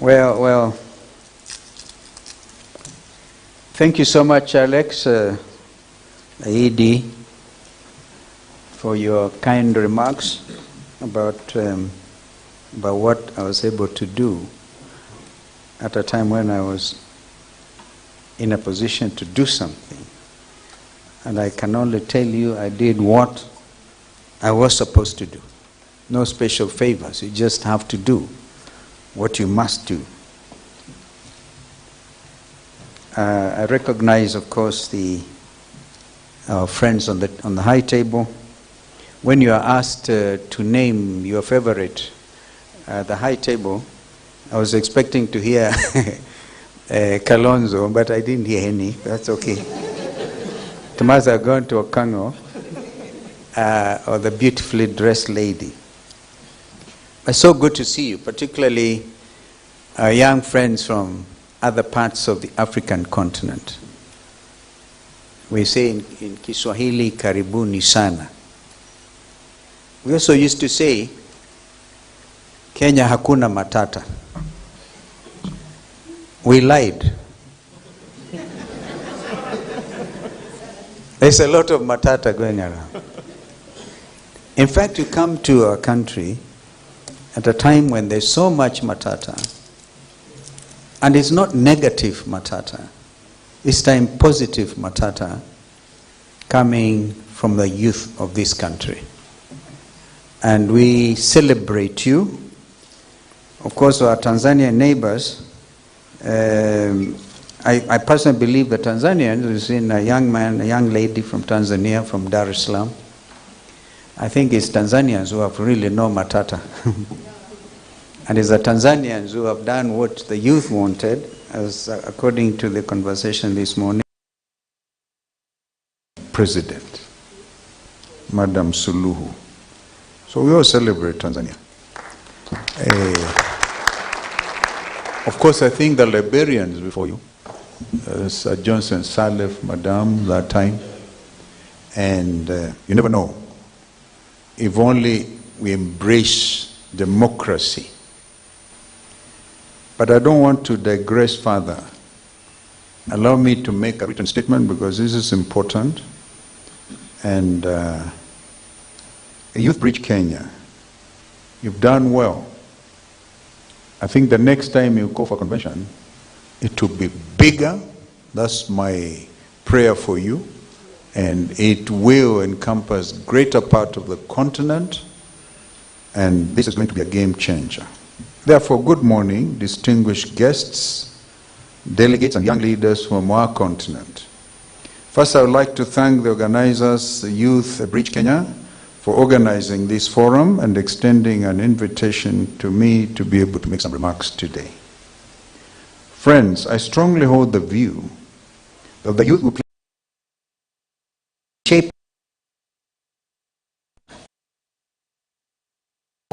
Well, thank you so much, Alex, AED, for your kind remarks about what I was able to do at a time when I was in a position to do something. And I can only tell you I did what I was supposed to do. No special favors. You just have to do what you must do. I recognize, of course, our friends on the high table. When you are asked to name your favorite at the high table, I was expecting to hear Kalonzo, but I didn't hear any. That's okay. Tomorrow I'm going to Okango, or the beautifully dressed lady. It's so good to see you, particularly our young friends from other parts of the African continent. We say in Kiswahili, karibuni sana. We also used to say, Kenya hakuna Matata. We lied. There's a lot of Matata going around. In fact, you come to our country at a time when there's so much Matata, and it's not negative Matata, this time positive Matata coming from the youth of this country. And we celebrate you. Of course, our Tanzanian neighbors, I personally believe the Tanzanians, we've seen a young man, a young lady from Tanzania, from Dar es Salaam. I think it's Tanzanians who have really no Matata. And it's the Tanzanians who have done what the youth wanted, as according to the conversation this morning. President, Madam Suluhu. So we all celebrate Tanzania. Of course, I think the Liberians before you, Sir Johnson Sirleaf, Madam, that time, and you never know. If only we embrace democracy. But I don't want to digress further. Allow me to make a written statement because this is important. And Youth Bridge Kenya, you've done well. I think the next time you go for convention, it will be bigger. That's my prayer for you. And it will encompass greater part of the continent. And this is going to be a game changer. Therefore, good morning, distinguished guests, delegates and young leaders from our continent. First, I would like to thank the organizers, Youth Bridge Kenya, for organizing this forum and extending an invitation to me to be able to make some remarks today. Friends, I strongly hold the view that the youth will shape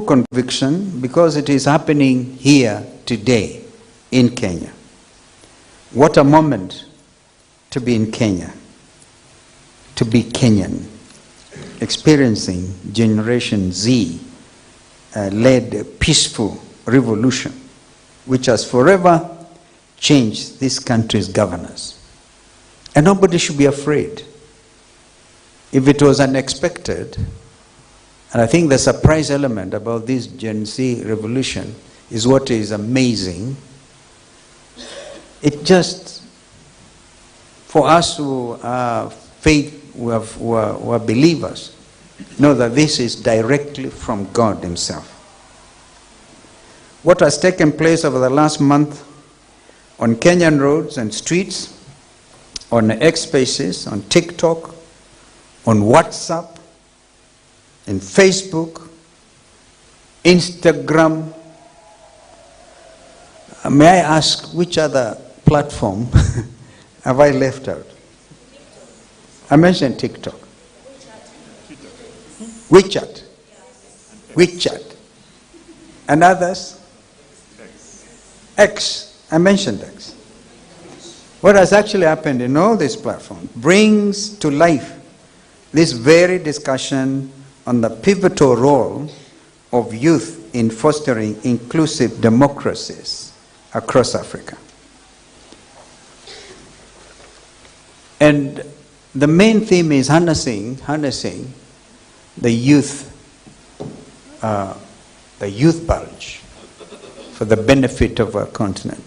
conviction because it is happening here today in Kenya. What a moment to be in Kenya, to be Kenyan, experiencing Generation Z led a peaceful revolution which has forever changed this country's governance. And nobody should be afraid. If it was unexpected, and I think the surprise element about this Gen Z revolution is what is amazing. It just, for us who are faith, who are believers, know that this is directly from God Himself. What has taken place over the last month on Kenyan roads and streets, on X Spaces, on TikTok, on WhatsApp, in Facebook, Instagram. May I ask which other platform have I left out? I mentioned TikTok. WeChat. WeChat. And others? X. I mentioned X. What has actually happened in all these platforms brings to life this very discussion on the pivotal role of youth in fostering inclusive democracies across Africa. And the main theme is harnessing the youth bulge for the benefit of our continent.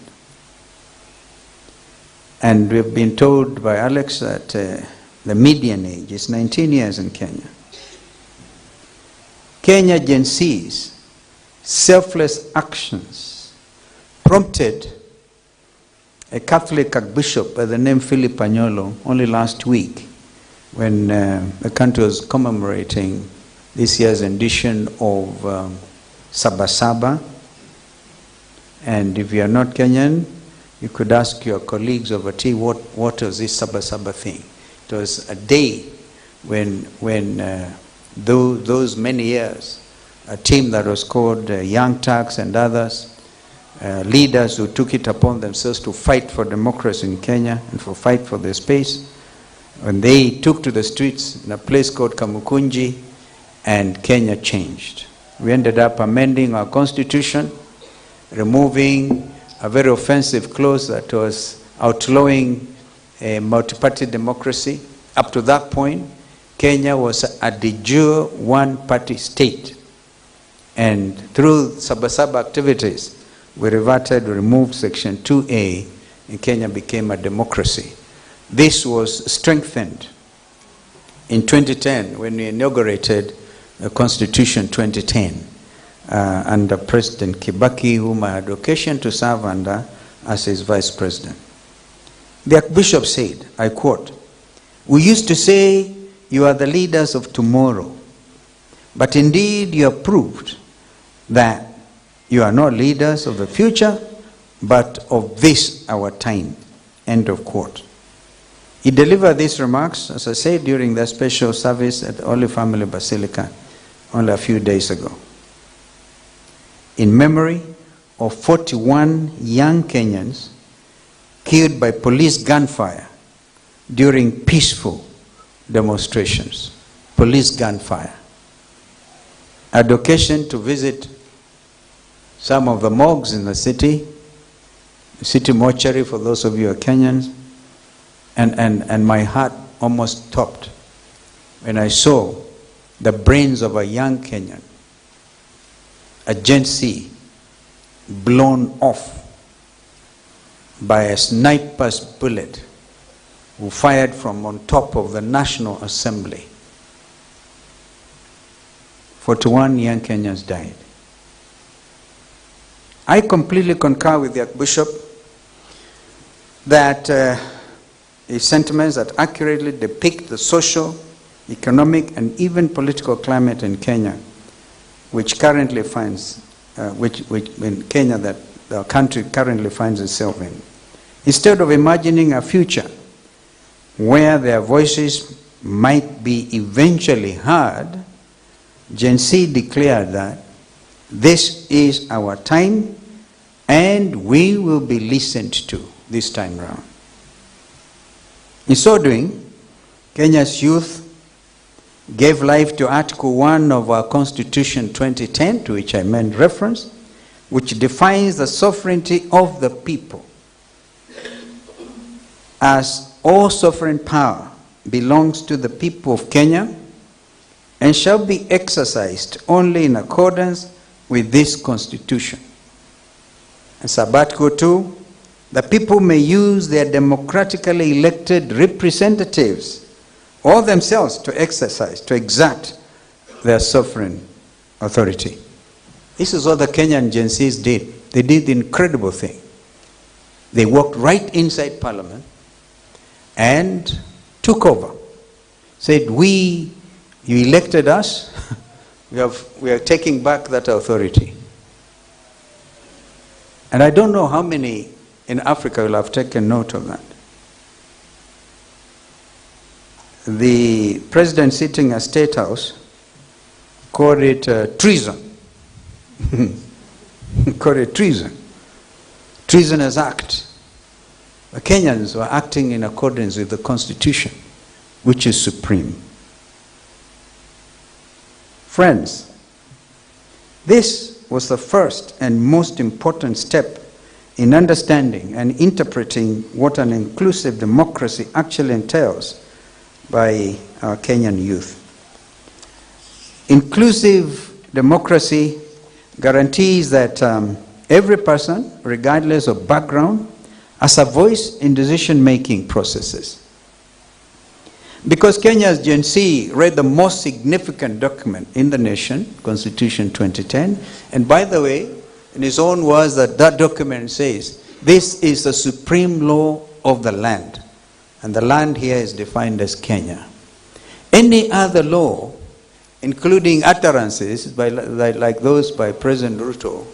And we've been told by Alex that the median age is 19 years in Kenya. Kenya Gen Z's selfless actions prompted a Catholic Archbishop by the name Philip Anyolo only last week, when the country was commemorating this year's edition of Saba Saba. And if you are not Kenyan, you could ask your colleagues over tea, what was this Saba Saba thing? It was a day when those many years, a team that was called Young Turks and others, leaders who took it upon themselves to fight for democracy in Kenya and fight for their space, when they took to the streets in a place called Kamukunji, and Kenya changed. We ended up amending our constitution, removing a very offensive clause that was outlawing a multi-party democracy. Up to that point, Kenya was a de jure one-party state. And through Saba Saba activities, we removed Section 2A, and Kenya became a democracy. This was strengthened in 2010 when we inaugurated the Constitution 2010 under President Kibaki, whom I had occasion to serve under as his vice president. The Archbishop said, I quote, "We used to say you are the leaders of tomorrow, but indeed you have proved that you are not leaders of the future, but of this our time." End of quote. He delivered these remarks, as I said, during the special service at Holy Family Basilica only a few days ago, in memory of 41 young Kenyans killed by police gunfire during peaceful demonstrations. Police gunfire. I had occasion to visit some of the morgues in the city mortuary for those of you who are Kenyans, and my heart almost stopped when I saw the brains of a young Kenyan, a Gen Z, blown off by a sniper's bullet who fired from on top of the National Assembly. 41 young Kenyans died. I completely concur with the Archbishop that his sentiments that accurately depict the social, economic, and even political climate in Kenya, which currently finds, in Kenya that the country currently finds itself in. Instead of imagining a future where their voices might be eventually heard, Gen Z declared that this is our time and we will be listened to this time round. In so doing, Kenya's youth gave life to Article 1 of our Constitution 2010, to which I made reference, which defines the sovereignty of the people as all sovereign power belongs to the people of Kenya and shall be exercised only in accordance with this Constitution. And Article 2, the people may use their democratically elected representatives or themselves to exert their sovereign authority. This is what the Kenyan Gen Zs did. They did the incredible thing. They walked right inside Parliament and took over. Said, you elected us, we are taking back that authority. And I don't know how many in Africa will have taken note of that. The president sitting at State House called it treason. Called it treason. Treasonous act. The Kenyans were acting in accordance with the Constitution, which is supreme. Friends, this was the first and most important step in understanding and interpreting what an inclusive democracy actually entails by our Kenyan youth. Inclusive democracy guarantees that every person, regardless of background, has a voice in decision-making processes. Because Kenya's Gen Z read the most significant document in the nation, Constitution 2010, and by the way, in his own words, that document says, this is the supreme law of the land, and the land here is defined as Kenya. Any other law, including utterances like those by President Ruto,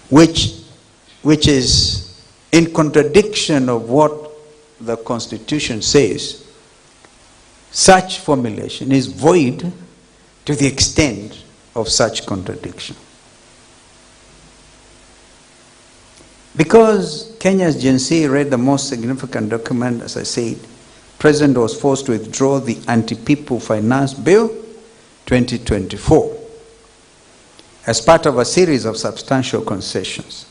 which is in contradiction of what the Constitution says, such formulation is void to the extent of such contradiction. Because Kenya's Gen Z read the most significant document, as I said, President was forced to withdraw the Anti-People Finance Bill 2024 as part of a series of substantial concessions.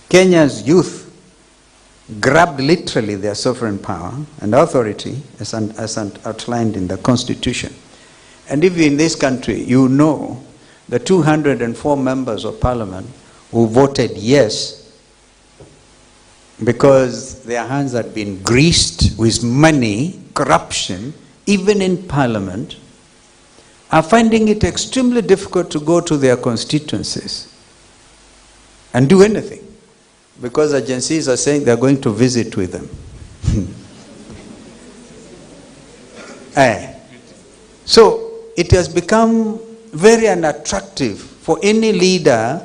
Kenya's youth grabbed literally their sovereign power and authority as outlined in the Constitution. And if in this country, you know the 204 members of Parliament who voted yes because their hands had been greased with money, corruption, even in Parliament, are finding it extremely difficult to go to their constituencies and do anything, because agencies are saying they're going to visit with them. So it has become very unattractive for any leader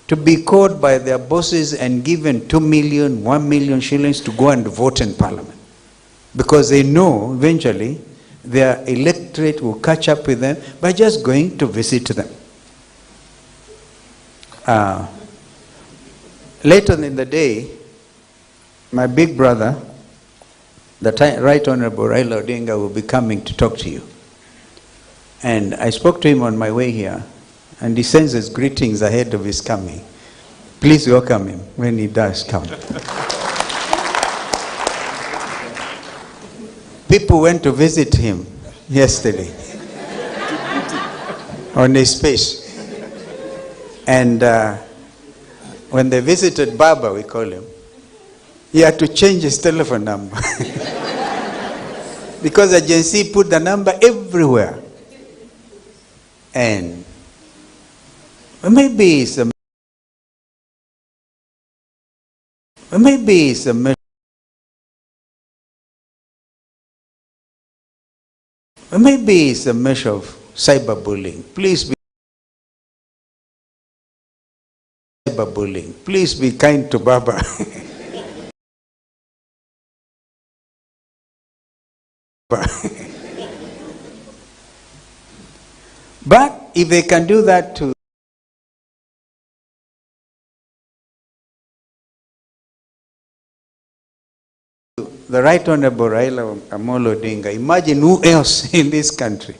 to be called by their bosses and given 2 million, 1 million shillings to go and vote in Parliament, because they know eventually their electorate will catch up with them by just going to visit them. Later in the day, my big brother, the Right Honorable Raila Odinga, will be coming to talk to you. And I spoke to him on my way here, and he sends his greetings ahead of his coming. Please welcome him when he does come. People went to visit him yesterday on his space. And when they visited Baba, we call him, he had to change his telephone number. Because the agency put the number everywhere. And maybe it's a measure of cyberbullying. Please be kind to Baba. But if they can do that to the Right Honorable Raila Amolo Odinga, imagine who else in this country.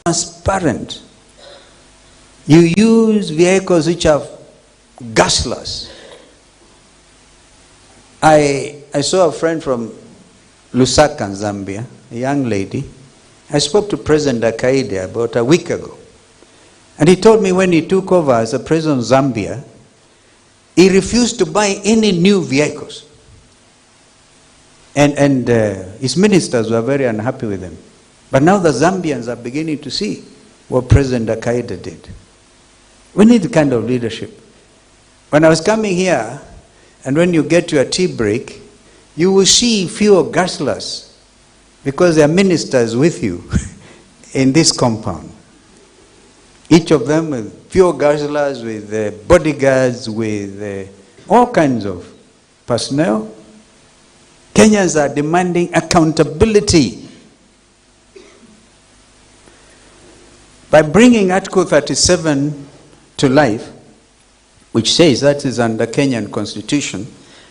Transparent. You use vehicles which are gasless. I saw a friend from Lusaka, Zambia, a young lady. I spoke to President Akaide about a week ago. And he told me when he took over as the president of Zambia, he refused to buy any new vehicles. And his ministers were very unhappy with him. But now the Zambians are beginning to see what President Akaide did. We need the kind of leadership. When I was coming here, and when you get to a tea break, you will see fewer gaslers because there are ministers with you in this compound. Each of them with pure gaslers, with bodyguards, with all kinds of personnel. Kenyans are demanding accountability. By bringing Article 37 to life, which says that is under Kenyan Constitution,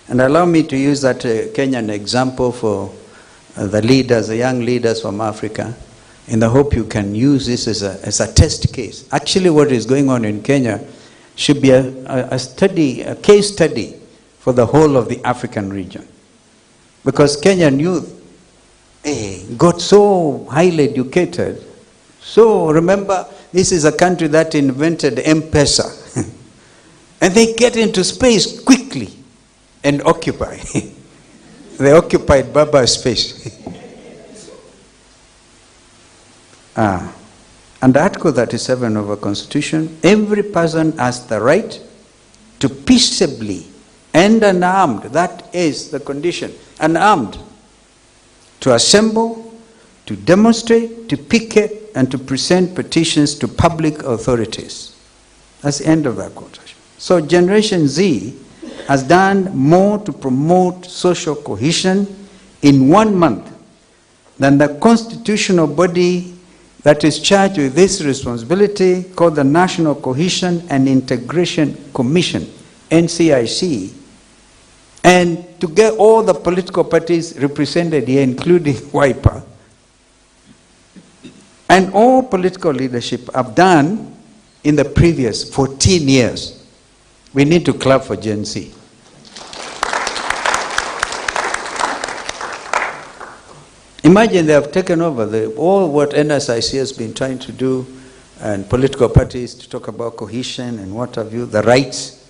and allow me to use that Kenyan example for the leaders, the young leaders from Africa. in the hope you can use this as a test case. Actually, what is going on in Kenya should be a case study for the whole of the African region. Because Kenyan youth got so highly educated. So remember, this is a country that invented M-Pesa. And they get into space quickly and occupy. They occupied Baba's space. Under Article 37 of our Constitution, every person has the right to peaceably and unarmed, that is the condition, unarmed, to assemble, to demonstrate, to picket, and to present petitions to public authorities. That's the end of that quotation. So Generation Z has done more to promote social cohesion in 1 month than the constitutional body that is charged with this responsibility, called the National Cohesion and Integration Commission, NCIC, and to get all the political parties represented here, including Wiper, and all political leadership have done in the previous 14 years. We need to clap for Gen Z. Imagine they have taken over all what NSIC has been trying to do, and political parties to talk about cohesion and what have you, the rights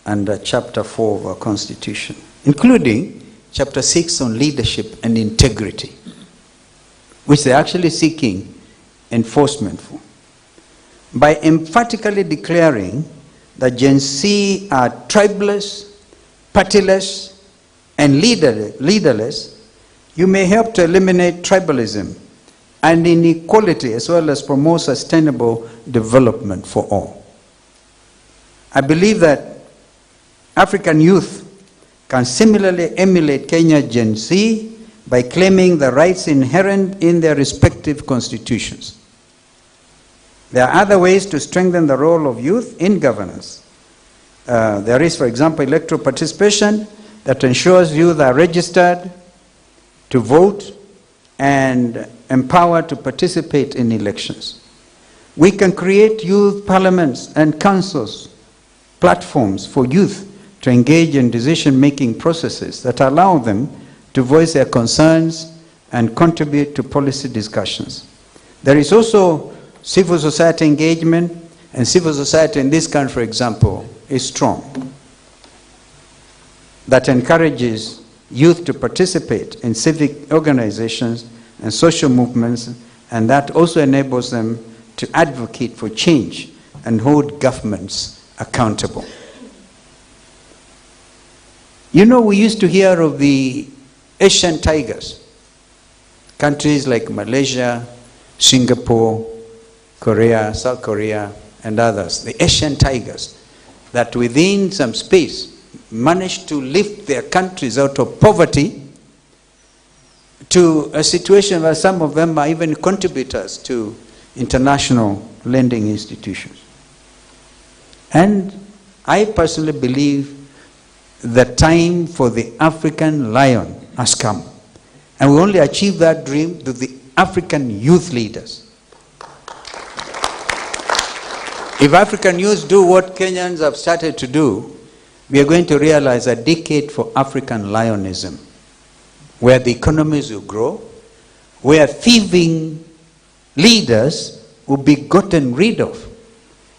under Chapter 4 of our Constitution, including Chapter 6 on leadership and integrity, which they're actually seeking enforcement for. By emphatically declaring that Gen Z are tribeless, partyless, and leaderless, you may help to eliminate tribalism and inequality, as well as promote sustainable development for all. I believe that African youth can similarly emulate Kenya Gen Z by claiming the rights inherent in their respective constitutions. There are other ways to strengthen the role of youth in governance. There is, for example, electoral participation that ensures youth are registered to vote and empowered to participate in elections. We can create youth parliaments and councils, platforms for youth to engage in decision-making processes that allow them to voice their concerns and contribute to policy discussions. There is also civil society engagement, and civil society in this country, for example, is strong, that encourages youth to participate in civic organizations and social movements, and that also enables them to advocate for change and hold governments accountable. You know, we used to hear of the Asian tigers, countries like Malaysia, Singapore, Korea, South Korea, and others, the Asian tigers, that within some space managed to lift their countries out of poverty to a situation where some of them are even contributors to international lending institutions. And I personally believe the time for the African lion has come. And we only achieve that dream through the African youth leaders. If African youth do what Kenyans have started to do, we are going to realize a decade for African Lionism, where the economies will grow, where thieving leaders will be gotten rid of.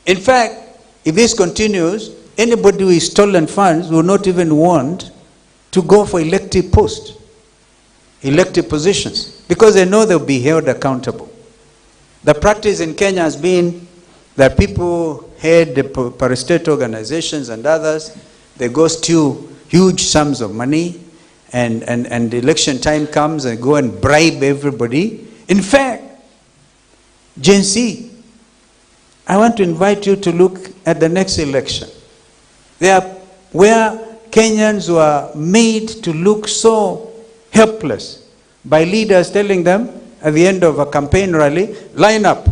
In fact, if this continues, anybody who is stolen funds will not even want to go for elective posts, elective positions, because they know they'll be held accountable. The practice in Kenya has been that people head the parastate organizations and others, they go steal huge sums of money, and the election time comes and go and bribe everybody. In fact, Gen Z, I want to invite you to look at the next election. Where Kenyans were made to look so helpless by leaders telling them at the end of a campaign rally, line up.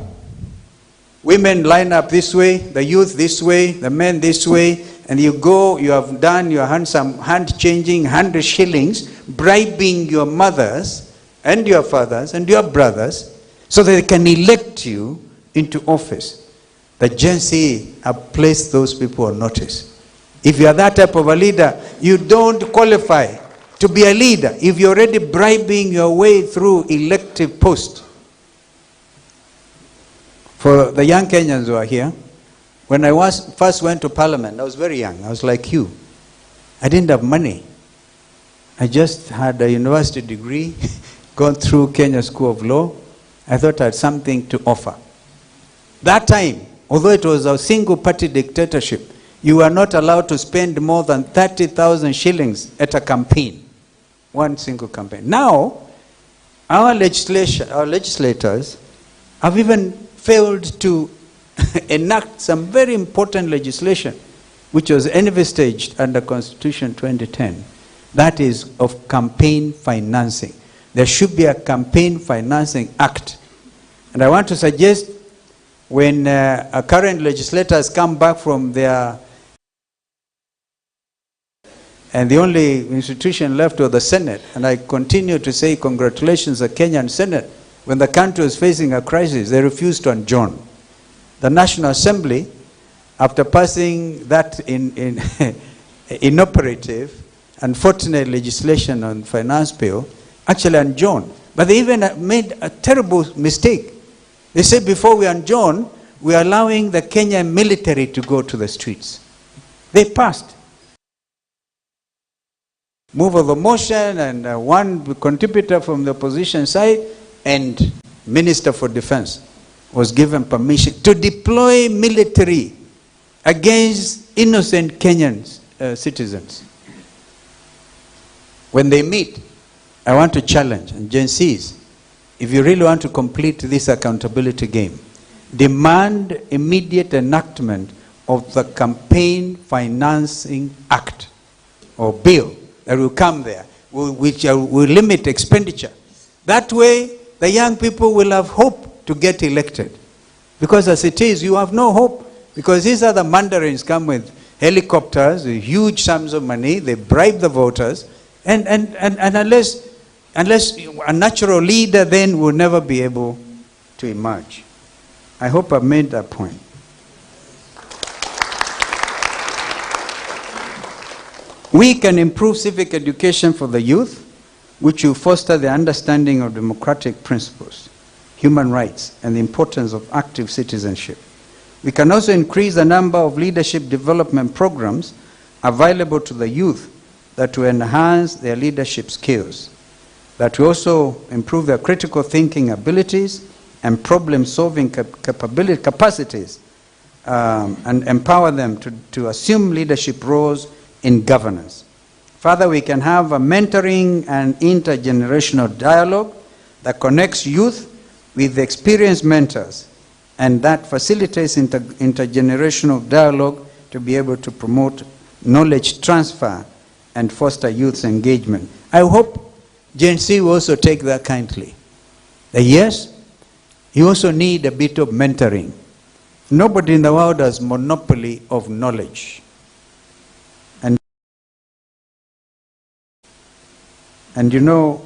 Women line up this way, the youth this way, the men this way, and you go, you have done your some hand changing, 100 shillings, bribing your mothers and your fathers and your brothers, so that they can elect you into office. The Gen Z have placed those people on notice. If you are that type of a leader, you don't qualify to be a leader if you're already bribing your way through elective posts. For the young Kenyans who are here, when I first went to Parliament, I was very young. I was like you. I didn't have money. I just had a university degree, gone through Kenya School of Law. I thought I had something to offer. That time, although it was a single-party dictatorship, you were not allowed to spend more than 30,000 shillings at a campaign. One single campaign. Now, our legislators have even failed to enact some very important legislation, which was envisaged under Constitution 2010. That is of campaign financing. There should be a Campaign Financing Act. And I want to suggest when current legislators come back from their, and the only institution left was the Senate, and I continue to say congratulations to the Kenyan Senate. When the country was facing a crisis, they refused to adjourn. The National Assembly, after passing that inoperative, unfortunate legislation on finance bill, actually adjourned. But they even made a terrible mistake. They said before we adjourn, we are allowing the Kenyan military to go to the streets. They passed. Move of the motion, and one contributor from the opposition side and Minister for Defense was given permission to deploy military against innocent Kenyan citizens. When they meet, I want to challenge, and Gen Zs, if you really want to complete this accountability game, demand immediate enactment of the Campaign Financing Act or bill that will come there, which will limit expenditure. That way, the young people will have hope to get elected. Because as it is, you have no hope. Because these are the mandarins come with helicopters, with huge sums of money, they bribe the voters, and unless a natural leader then will never be able to emerge. I hope I've made that point. We can improve civic education for the youth, which will foster the understanding of democratic principles, human rights, and the importance of active citizenship. We can also increase the number of leadership development programs available to the youth that will enhance their leadership skills, that will also improve their critical thinking abilities and problem-solving capacities, and empower them to assume leadership roles in governance. Further, we can have a mentoring and intergenerational dialogue that connects youth with experienced mentors and that facilitates intergenerational dialogue to be able to promote knowledge transfer and foster youth's engagement. I hope Gen Z will also take that kindly. Yes, you also need a bit of mentoring. Nobody in the world has monopoly of knowledge. And you know,